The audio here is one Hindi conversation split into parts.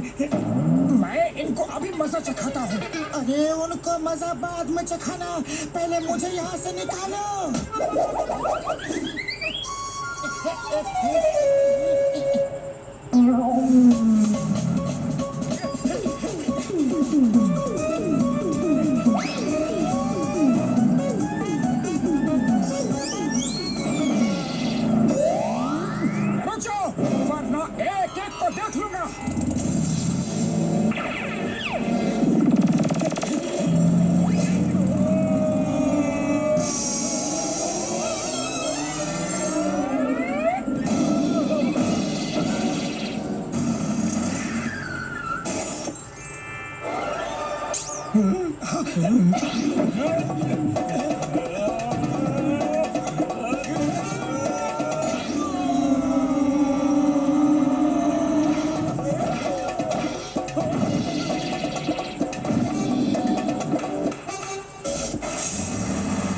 मैं इनको अभी मजा चखाता हूँ। अरे उनको मजा बाद में चखाना, पहले मुझे यहाँ से निकालो। रुको, वरना एक एक को देख लूंगा।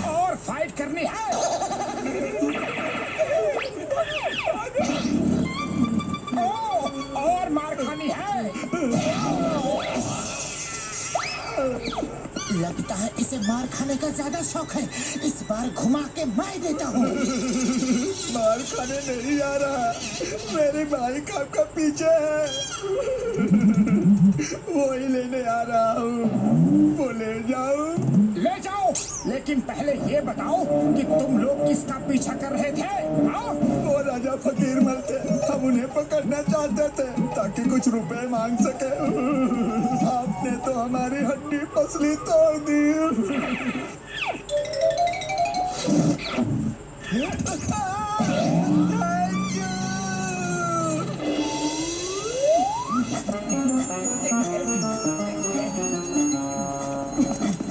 और फाइट करनी है। और मार खानी है। लगता है इसे मार खाने का ज्यादा शौक है। इस बार घुमा के मैं देता हूँ। मार खाने नहीं आ रहा, मेरे भाई आपका पीछे है। वही लेने आ रहा हूँ, वो ले जाऊं। ले जाओ, लेकिन पहले ये बताओ कि तुम लोग किसका पीछा कर रहे थे? हाँ? वो राजा फकीर मल थे, हम उन्हें पकड़ना चाहते थे ताकि कुछ रुपए मांग सके। आपने तो हमारी हड्डी पसली तोड़ दी।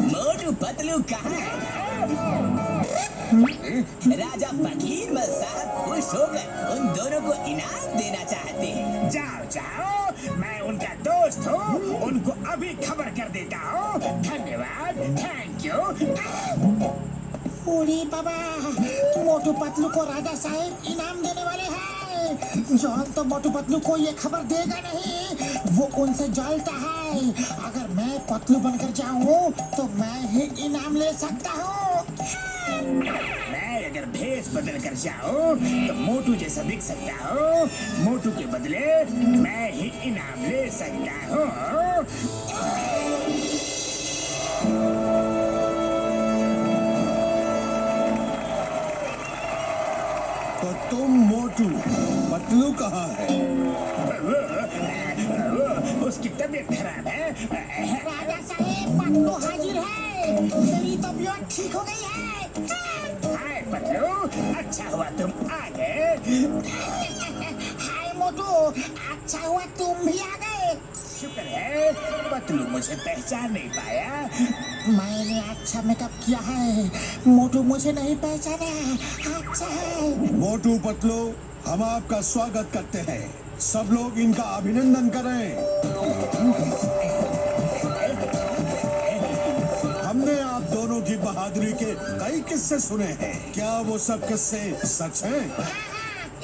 मोटू पतलू कहाँ है? राजा फकीर मल साहब खुश होकर उन दोनों को इनाम देना चाहते हैं। जाओ जाओ, मैं उनका दोस्त हूँ, उनको अभी खबर कर देता हूँ। धन्यवाद, थैंक यू। ओरे बाबा, मोटू पतलू को राजा साहब इनाम देने वाले हैं। जॉन तो मोटू पतलू को ये खबर देगा नहीं, वो उनसे जलता है। अगर मैं पतलू बनकर जाऊँ तो मैं ही इनाम ले सकता हूँ। मैं अगर भेष बदल कर जाऊँ तो मोटू जैसा दिख सकता हूँ। मोटू के बदले मैं ही इनाम ले सकता हूँ। तो तुम मोटू, पतलू कहाँ है? वो उसकी तबीयत खराब है। राजा साहब, पतलू हाजिर है। मेरी तबीयत ठीक हो गई है। हाय पतलू, अच्छा हुआ तुम आ गए। हाय मोटू, अच्छा हुआ तुम भी आ गए। शुक्र है पतलू मुझे पहचान नहीं पाया। मैंने अच्छा मेकअप किया है, मोटू मुझे नहीं पहचाना। अच्छा है। मोटू पतलू, हम आपका स्वागत करते हैं। सब लोग इनका अभिनंदन करें। हमने आप दोनों की बहादुरी के कई किस्से सुने हैं। क्या वो सब किस्से सच हैं?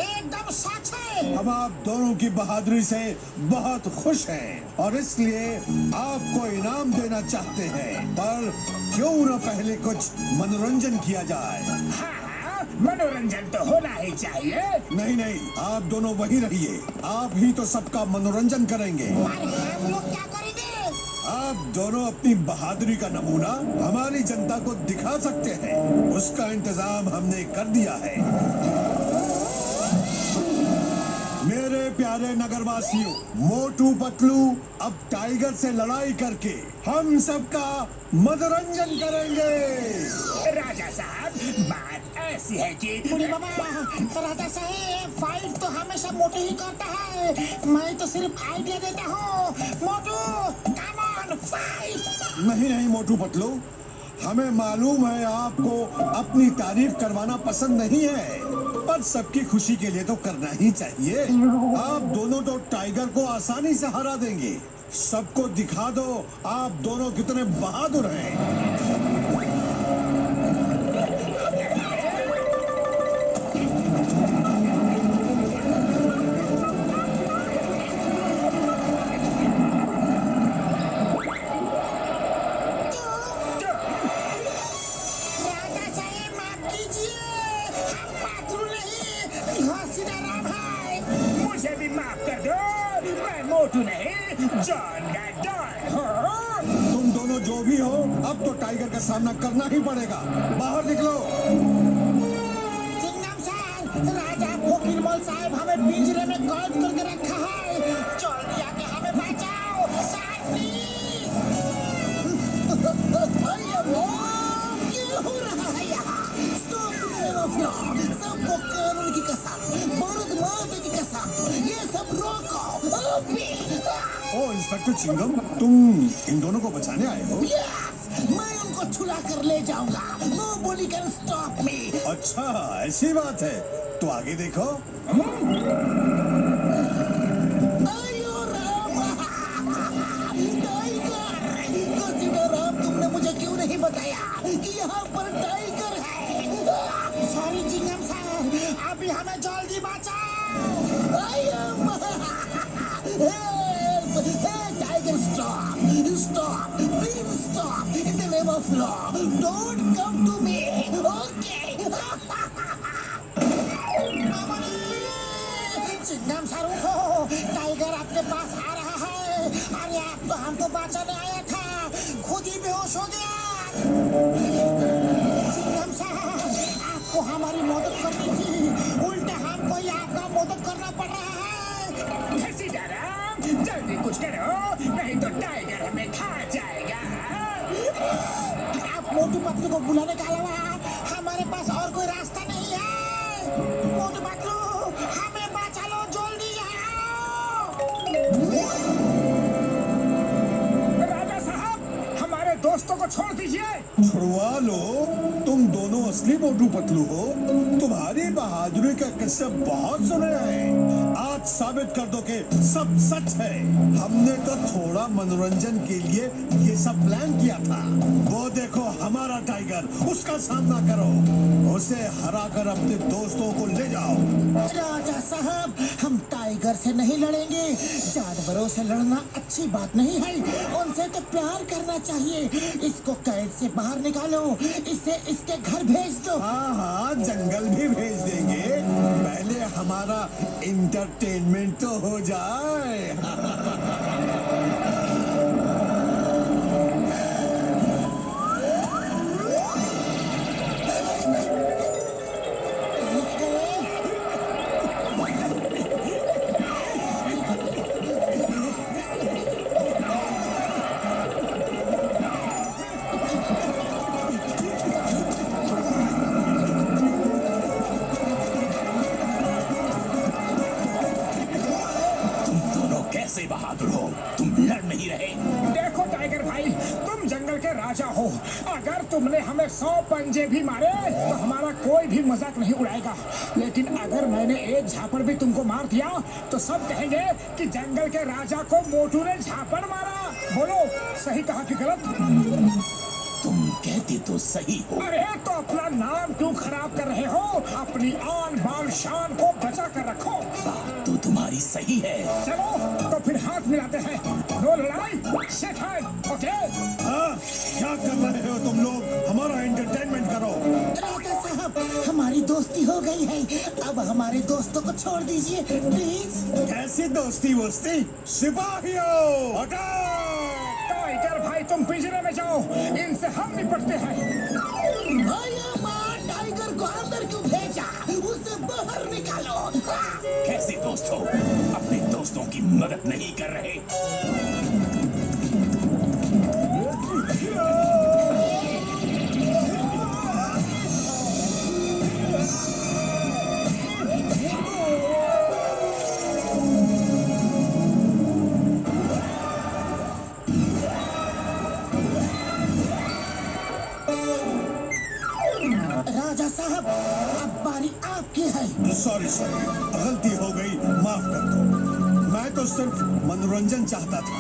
एकदम सच है। हम आप दोनों की बहादुरी से बहुत खुश हैं और इसलिए आपको इनाम देना चाहते हैं। पर क्यों न पहले कुछ मनोरंजन किया जाए? हाँ, मनोरंजन तो होना ही चाहिए। नहीं नहीं, आप दोनों वहीं रहिए। आप ही तो सबका मनोरंजन करेंगे। और हम लोग क्या करेंगे? आप दोनों अपनी बहादुरी का नमूना हमारी जनता को दिखा सकते हैं। उसका इंतजाम हमने कर दिया है। मेरे प्यारे नगरवासियों, मोटू पतलू अब टाइगर से लड़ाई करके हम सबका मनोरंजन करेंगे। राजा साहब, बात ऐसी है कि बुढ़ी बाबा, राजा साहब फाइट तो हमेशा मोटू ही करता है। मैं तो सिर्फ आइडिया देता हूँ। मोटू, कम ऑन फाइट। नहीं नहीं मोटू पतलू, हमें मालूम है आपको अपनी तारीफ करवाना पसंद नहीं है, पर सबकी खुशी के लिए तो करना ही चाहिए। आप दोनों तो टाइगर को आसानी से हरा देंगे। सबको दिखा दो आप दोनों कितने बहादुर हैं। मोटू नहीं, जॉन द डॉन हो। तुम दोनों जो भी हो, अब तो टाइगर का सामना करना ही पड़ेगा। बाहर निकलो। चिंगम सर, राजा फोकिलमोल साहब हमें पिंजरे में कैद करके रखा है। जल्दी आके हमें बचाओ, सर प्लीज। अरे वो क्या हो रहा है यहाँ? स्टॉप मेरा फ्लॉ। सबको कानून की कसम, भारत माता की कसम, ये सब रोको अभी। ओ इंस्पेक्टर चिंगम, तुम इन दोनों को बचाने आए हो? यस, मैं उनको छुड़ा कर ले जाऊंगा। Nobody can stop me. अच्छा, ऐसी बात है तो आगे देखो। अयो राम, टाइगर! कंसीडर राम, तुमने मुझे क्यों नहीं बताया कि यहाँ पर टाइगर है? सॉरी चिंगम सर, अभी हमें जल्दी बचाओ। अयो tiger, stop stop please stop in the name of law. Don't come to me, okay? Chingam sir उठो, टाइगर आपके पास आ रहा है। अरे आप तो हमको बचाने आया था, खुद ही बेहोश हो गया। चिंगम सर, आपको हमारी मदद करनी थी, उल्टा हमको ही आपका मदद करना पड़ रहा है। घसीटाराम, जल्दी कुछ करो, नहीं तो टाइगर हमें खा जाएगा। आप मोटू पतलू को बुलाने का अलावा हमारे पास और कोई रास्ता नहीं है। मोटू पतलू, हमें बचा लो, जल्दी आओ। राजा साहब, हमारे दोस्तों को छोड़ दीजिए। छुड़वा लो। तुम दोनों असली मोटू पतलू हो। तुम्हारी बहादुरी का किस्सा बहुत सुने हैं। आज साबित कर दो कि सब सच है। हमने तो थोड़ा मनोरंजन के लिए ये सब प्लान किया था। वो देखो हमारा टाइगर, उसका सामना करो। उसे हरा कर अपने दोस्तों को ले जाओ। राजा साहब, हम टाइगर से नहीं लड़ेंगे। जानवरों से लड़ना अच्छी बात नहीं है। उनसे तो प्यार करना चाहिए। इसको कैद से बाहर निकालो, इसे इसके घर भेज दो। हाँ हाँ, जंगल भी भेज देंगे। पहले हमारा इंटरटेनमेंट तो हो जाए। कैसे बहादुर हो, तुम लड़ नहीं रहे। देखो टाइगर भाई, तुम जंगल के राजा हो। अगर तुमने हमें 100 पंजे भी मारे तो हमारा कोई भी मजाक नहीं उड़ाएगा। लेकिन अगर मैंने एक झापड़ भी तुमको मार दिया तो सब कहेंगे कि जंगल के राजा को मोटू ने झापड़ मारा। बोलो, सही कहा कि गलत? तुम कहते तो सही हो। अरे तो अपना नाम क्यों खराब कर रहे हो? अपनी आन बान शान को बचा कर रखो। बात तो तुम्हारी सही है। चलो तो फिर हाथ मिलाते हैं। नो लड़ाई, शेक हैंड, ओके? हाँ, क्या कर रहे हो तुम लोग? हमारा एंटरटेनमेंट करो। राजा साहब, हमारी दोस्ती हो गई है। अब हमारे दोस्तों को छोड़ दीजिए प्लीज। कैसी दोस्ती वोस्ती? सिपाहियों, हटाओ! टाइगर भाई, तुम पिंजरे में जाओ, इनसे हम निपटते हैं। अरे माँ, टाइगर को अंदर क्यों भेजा? उसे बाहर निकालो। कैसे दोस्त हो, अपने दोस्तों की मदद नहीं कर रहे। राजा साहब, अब बारी आपकी है। सॉरी सॉरी, गलती हो गई, माफ कर दो। मैं तो सिर्फ मनोरंजन चाहता था,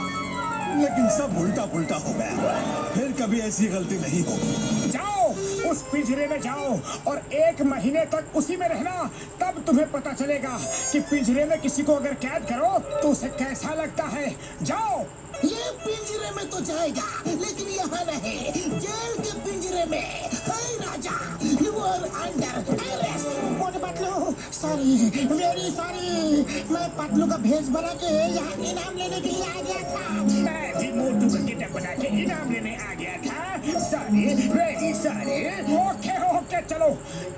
लेकिन सब उल्टा पुल्टा हो गया। फिर कभी ऐसी गलती नहीं होगी। जाओ, उस पिंजरे में जाओ और 1 महीने तक उसी में रहना। तब तुम्हें पता चलेगा कि पिंजरे में किसी को अगर कैद करो तो उसे कैसा लगता है। जाओ। ये पिंजरे में तो जाएगा, लेकिन यहाँ नहीं, जेल के पिंजरे में। हे राजा, यू आर अंडर अरेस्ट। मोटे Patlu, sir sorry, very sorry. मैं पतलू का भेष बना के यहाँ इनाम लेने के लिए आ गया था। मैं भी मोटू का गेटअप बना के इनाम लेने आ गया था। Sorry, very sorry. Okay okay, चलो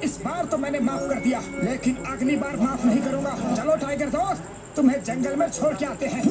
इस बार तो मैंने माफ कर दिया, लेकिन अगली बार माफ नहीं करूंगा। चलो टाइगर दोस्त, तुम्हें जंगल में छोड़ के आते हैं।